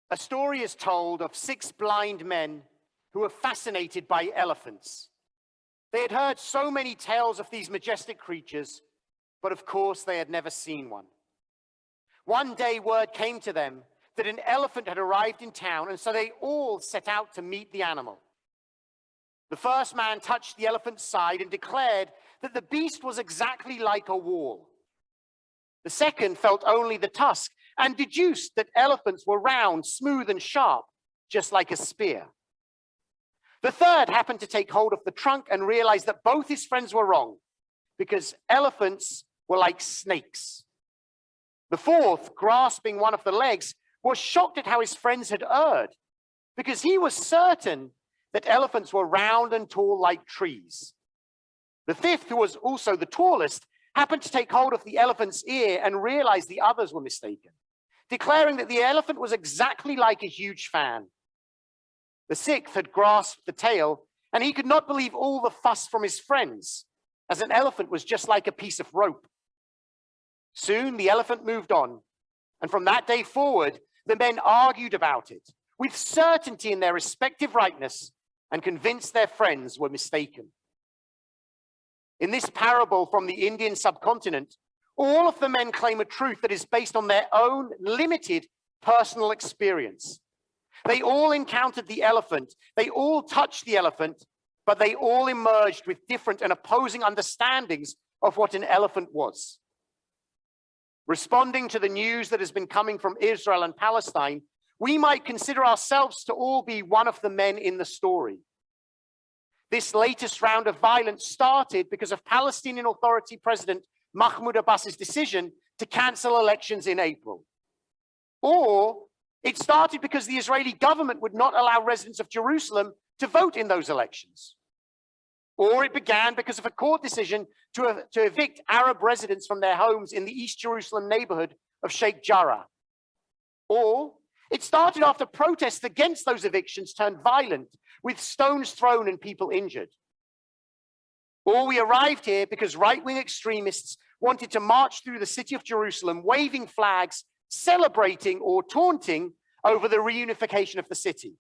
A story is told of 6 blind men who were fascinated by elephants. They had heard so many tales of these majestic creatures, but of course they had never seen one. One day word came to them that an elephant had arrived in town, and so they all set out to meet the animal. The first man touched the elephant's side and declared that the beast was exactly like a wall. The second felt only the tusk and deduced that elephants were round, smooth, and sharp, just like a spear. The third happened to take hold of the trunk and realized that both his friends were wrong, because elephants were like snakes. The fourth, grasping one of the legs, was shocked at how his friends had erred, because he was certain that elephants were round and tall like trees. The fifth, who was also the tallest, happened to take hold of the elephant's ear and realized the others were mistaken, declaring that the elephant was exactly like a huge fan. The sixth had grasped the tail, and he could not believe all the fuss from his friends, as an elephant was just like a piece of rope. Soon the elephant moved on, and from that day forward, the men argued about it, with certainty in their respective rightness, and convinced their friends were mistaken. In this parable from the Indian subcontinent, all of the men claim a truth that is based on their own limited personal experience. They all encountered the elephant, they all touched the elephant, but they all emerged with different and opposing understandings of what an elephant was. Responding to the news that has been coming from Israel and Palestine, we might consider ourselves to all be one of the men in the story. This latest round of violence started because of Palestinian Authority President Mahmoud Abbas's decision to cancel elections in April. Or it started because the Israeli government would not allow residents of Jerusalem to vote in those elections. Or it began because of a court decision to evict Arab residents from their homes in the East Jerusalem neighborhood of Sheikh Jarrah. Or it started after protests against those evictions turned violent, with stones thrown and people injured. Or we arrived here because right-wing extremists wanted to march through the city of Jerusalem, waving flags, celebrating or taunting over the reunification of the city.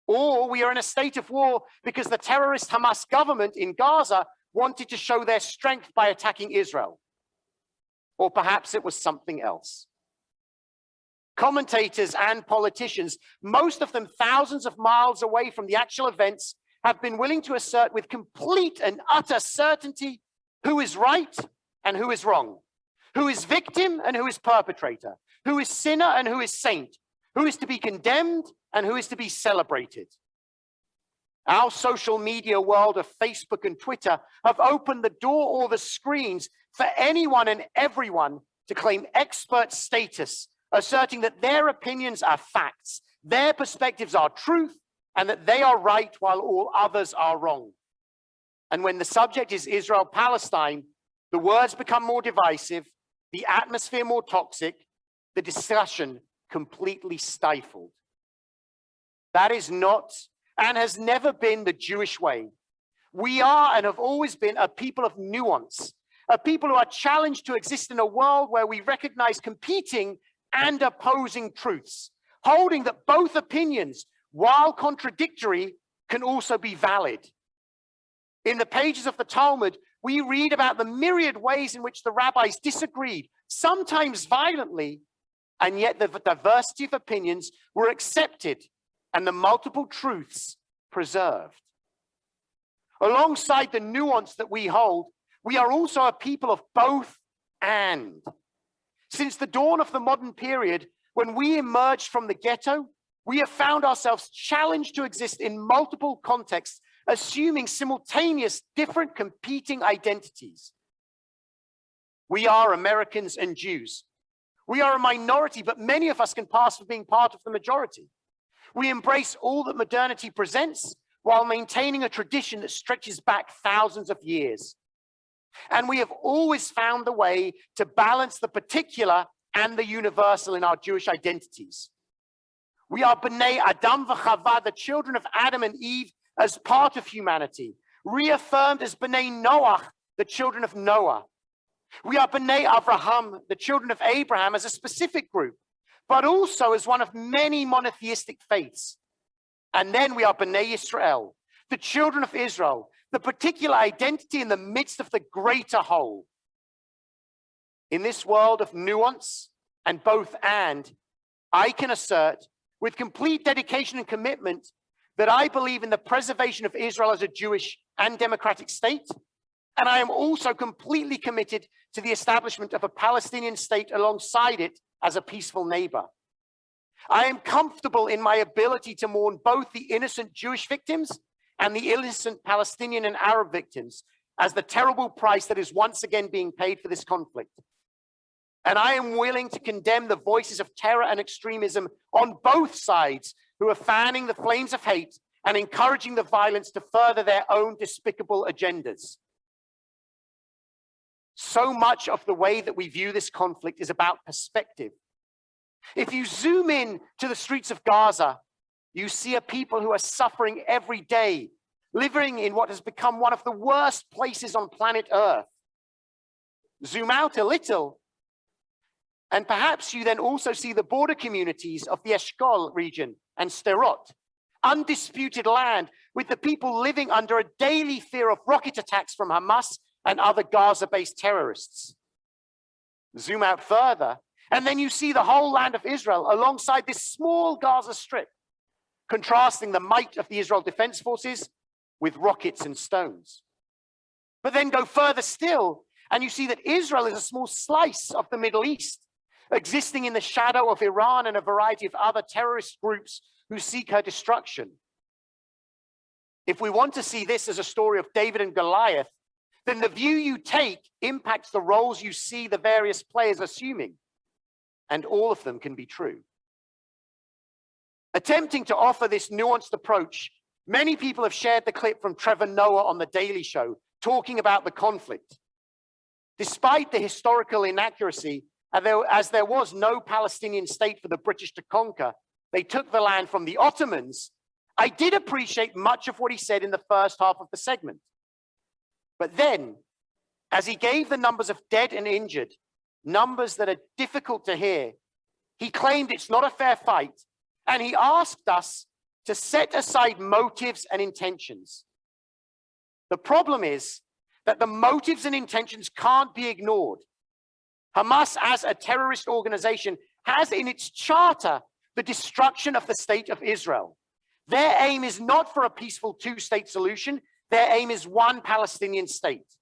Or we are in a state of war because the terrorist Hamas government in Gaza wanted to show their strength by attacking Israel. Or perhaps it was something else. Commentators and politicians, most of them thousands of miles away from the actual events, have been willing to assert with complete and utter certainty who is right and who is wrong, who is victim and who is perpetrator, who is sinner and who is saint, who is to be condemned and who is to be celebrated. Our social media world of Facebook and Twitter have opened the door or the screens for anyone and everyone to claim expert status, asserting that their opinions are facts, their perspectives are truth, and that they are right while all others are wrong. And when the subject is Israel-Palestine, the words become more divisive, the atmosphere more toxic, the discussion completely stifled. That is not and has never been the Jewish way. We are and have always been a people of nuance, a people who are challenged to exist in a world where we recognize competing and opposing truths, holding that both opinions, while contradictory, can also be valid. In the pages of the Talmud, we read about the myriad ways in which the rabbis disagreed, sometimes violently, and yet the diversity of opinions were accepted and the multiple truths preserved. Alongside the nuance that we hold, we are also a people of both and. Since the dawn of the modern period, when we emerged from the ghetto, we have found ourselves challenged to exist in multiple contexts, assuming simultaneous, different, competing identities. We are Americans and Jews. We are a minority, but many of us can pass for being part of the majority. We embrace all that modernity presents while maintaining a tradition that stretches back thousands of years. And we have always found the way to balance the particular and the universal in our Jewish identities. We are B'nai Adam v'Chava, the children of Adam and Eve, as part of humanity, reaffirmed as B'nai Noach, the children of Noah. We are B'nai Avraham, the children of Abraham, as a specific group, but also as one of many monotheistic faiths. And then we are B'nai Israel, the children of Israel, the particular identity in the midst of the greater whole. In this world of nuance and both and, I can assert with complete dedication and commitment that I believe in the preservation of Israel as a Jewish and democratic state. And I am also completely committed to the establishment of a Palestinian state alongside it as a peaceful neighbor. I am comfortable in my ability to mourn both the innocent Jewish victims and the innocent Palestinian and Arab victims as the terrible price that is once again being paid for this conflict. And I am willing to condemn the voices of terror and extremism on both sides who are fanning the flames of hate and encouraging the violence to further their own despicable agendas. So much of the way that we view this conflict is about perspective. If you zoom in to the streets of Gaza, you see a people who are suffering every day, living in what has become one of the worst places on planet Earth. Zoom out a little, and perhaps you then also see the border communities of the Eshkol region and Sderot, undisputed land with the people living under a daily fear of rocket attacks from Hamas and other Gaza-based terrorists. Zoom out further, and then you see the whole land of Israel alongside this small Gaza Strip, contrasting the might of the Israel Defense Forces with rockets and stones. But then go further still, and you see that Israel is a small slice of the Middle East, existing in the shadow of Iran and a variety of other terrorist groups who seek her destruction. If we want to see this as a story of David and Goliath, then the view you take impacts the roles you see the various players assuming, and all of them can be true. Attempting to offer this nuanced approach, many people have shared the clip from Trevor Noah on The Daily Show talking about the conflict. Despite the historical inaccuracy, as there was no Palestinian state for the British to conquer, they took the land from the Ottomans. I did appreciate much of what he said in the first half of the segment. But then, as he gave the numbers of dead and injured, numbers that are difficult to hear, he claimed it's not a fair fight, and he asked us to set aside motives and intentions. The problem is that the motives and intentions can't be ignored. Hamas, as a terrorist organization, has in its charter the destruction of the state of Israel. Their aim is not for a peaceful two-state solution. Their aim is one Palestinian state.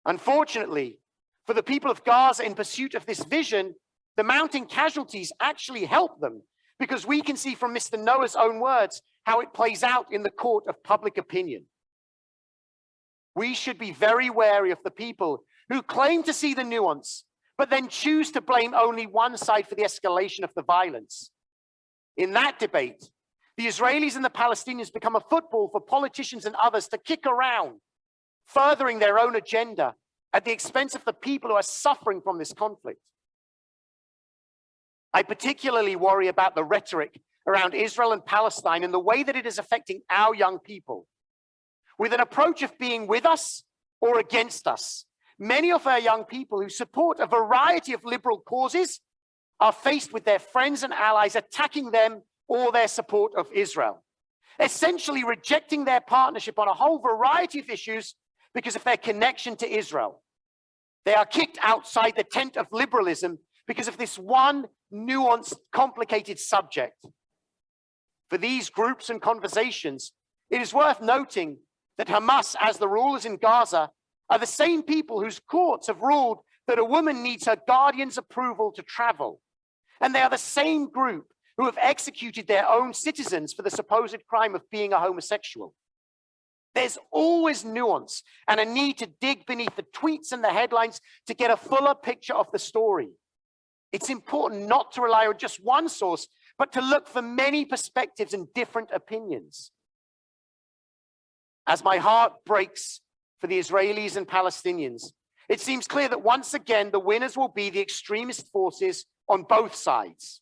Unfortunately, for the people of Gaza in pursuit of this vision, the mounting casualties actually help them, because we can see from Mr. Noah's own words how it plays out in the court of public opinion. We should be very wary of the people who claim to see the nuance, but then choose to blame only one side for the escalation of the violence. In that debate, the Israelis and the Palestinians become a football for politicians and others to kick around, furthering their own agenda at the expense of the people who are suffering from this conflict. I particularly worry about the rhetoric around Israel and Palestine and the way that it is affecting our young people. With an approach of being with us or against us, many of our young people who support a variety of liberal causes are faced with their friends and allies attacking them or their support of Israel, essentially rejecting their partnership on a whole variety of issues because of their connection to Israel. They are kicked outside the tent of liberalism because of this one nuanced, complicated subject. For these groups and conversations, it is worth noting that Hamas, as the rulers in Gaza, are the same people whose courts have ruled that a woman needs her guardian's approval to travel. And they are the same group who have executed their own citizens for the supposed crime of being a homosexual. There's always nuance and a need to dig beneath the tweets and the headlines to get a fuller picture of the story. It's important not to rely on just one source, but to look for many perspectives and different opinions. As my heart breaks for the Israelis and Palestinians, it seems clear that once again, the winners will be the extremist forces on both sides.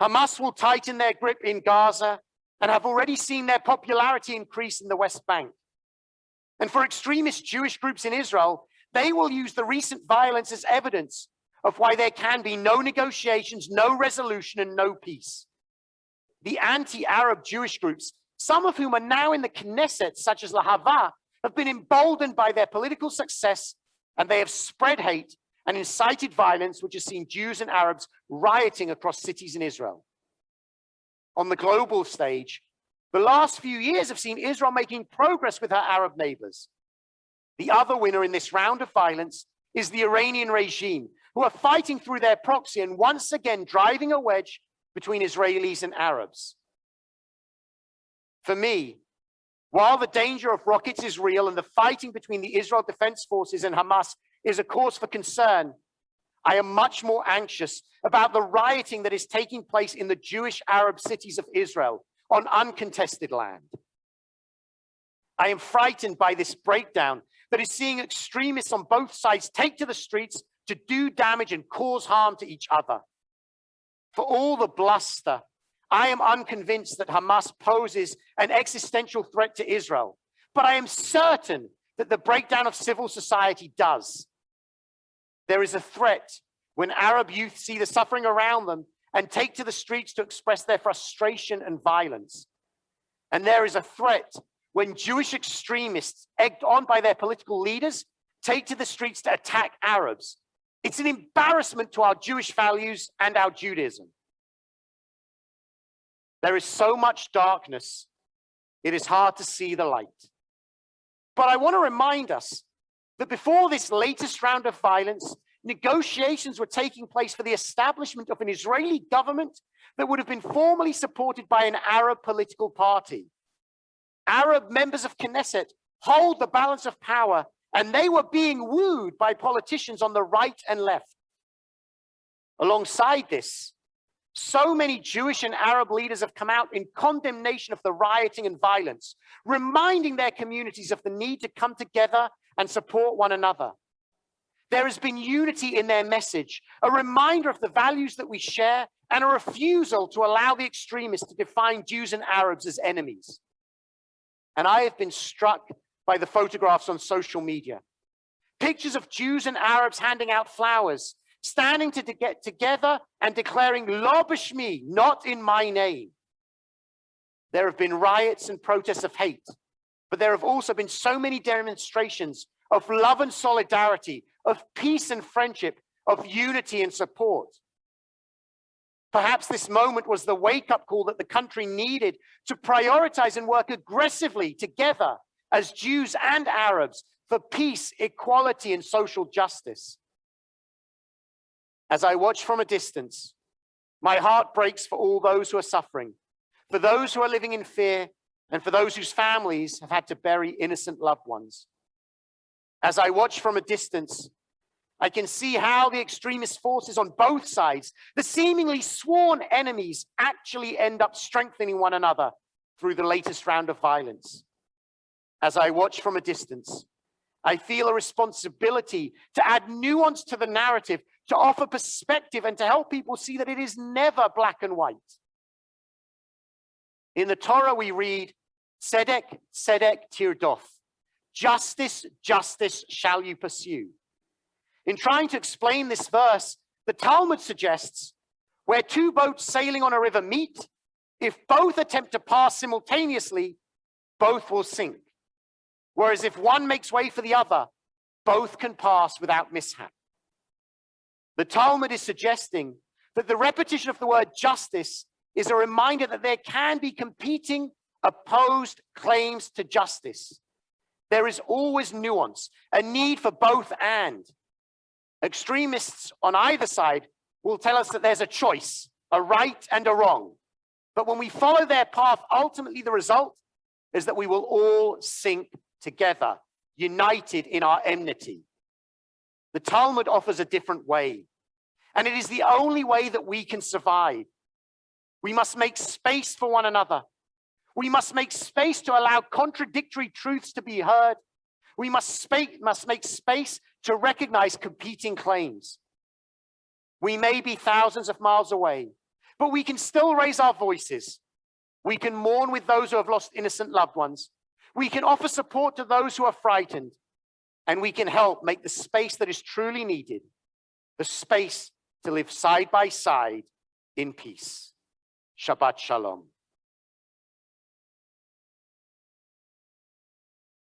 Hamas will tighten their grip in Gaza and have already seen their popularity increase in the West Bank. And for extremist Jewish groups in Israel, they will use the recent violence as evidence of why there can be no negotiations, no resolution, and no peace. The anti-Arab Jewish groups, some of whom are now in the Knesset, such as Lahava, have been emboldened by their political success, and they have spread hate and incited violence, which has seen Jews and Arabs rioting across cities in Israel. On the global stage, the last few years have seen Israel making progress with her Arab neighbors. The other winner in this round of violence is the Iranian regime, who are fighting through their proxy and once again driving a wedge between Israelis and Arabs. For me, while the danger of rockets is real and the fighting between the Israel Defense Forces and Hamas is a cause for concern, I am much more anxious about the rioting that is taking place in the Jewish Arab cities of Israel on uncontested land. I am frightened by this breakdown that is seeing extremists on both sides take to the streets to do damage and cause harm to each other. For all the bluster, I am unconvinced that Hamas poses an existential threat to Israel, but I am certain that the breakdown of civil society does. There is a threat when Arab youth see the suffering around them and take to the streets to express their frustration and violence. And there is a threat when Jewish extremists, egged on by their political leaders, take to the streets to attack Arabs. It's an embarrassment to our Jewish values and our Judaism. There is so much darkness, it is hard to see the light. But I want to remind us that before this latest round of violence, negotiations were taking place for the establishment of an Israeli government that would have been formally supported by an Arab political party. Arab members of Knesset hold the balance of power, and they were being wooed by politicians on the right and left. Alongside this, so many Jewish and Arab leaders have come out in condemnation of the rioting and violence, reminding their communities of the need to come together and support one another. There has been unity in their message, a reminder of the values that we share, and a refusal to allow the extremists to define Jews and Arabs as enemies. And I have been struck by the photographs on social media. Pictures of Jews and Arabs handing out flowers, standing to get together and declaring, "Lo b'shmi," not in my name. There have been riots and protests of hate, but there have also been so many demonstrations of love and solidarity, of peace and friendship, of unity and support. Perhaps this moment was the wake-up call that the country needed to prioritize and work aggressively together as Jews and Arabs for peace, equality, and social justice. As I watch from a distance, my heart breaks for all those who are suffering, for those who are living in fear, and for those whose families have had to bury innocent loved ones. As I watch from a distance, I can see how the extremist forces on both sides, the seemingly sworn enemies, actually end up strengthening one another through the latest round of violence. As I watch from a distance, I feel a responsibility to add nuance to the narrative, to offer perspective, and to help people see that it is never black and white. In the Torah, we read, "Tzedek, tzedek tirdof." Justice, justice shall you pursue. In trying to explain this verse, the Talmud suggests where two boats sailing on a river meet, if both attempt to pass simultaneously, both will sink. Whereas if one makes way for the other, both can pass without mishap. The Talmud is suggesting that the repetition of the word justice is a reminder that there can be competing, opposed claims to justice. There is always nuance, a need for both and. Extremists on either side will tell us that there's a choice, a right and a wrong. But when we follow their path, ultimately the result is that we will all sink together, united in our enmity. The Talmud offers a different way, and it is the only way that we can survive. We must make space for one another. We must make space to allow contradictory truths to be heard. We must make space to recognize competing claims. We may be thousands of miles away, but we can still raise our voices. We can mourn with those who have lost innocent loved ones. We can offer support to those who are frightened, and we can help make the space that is truly needed the space to live side by side in peace. Shabbat Shalom.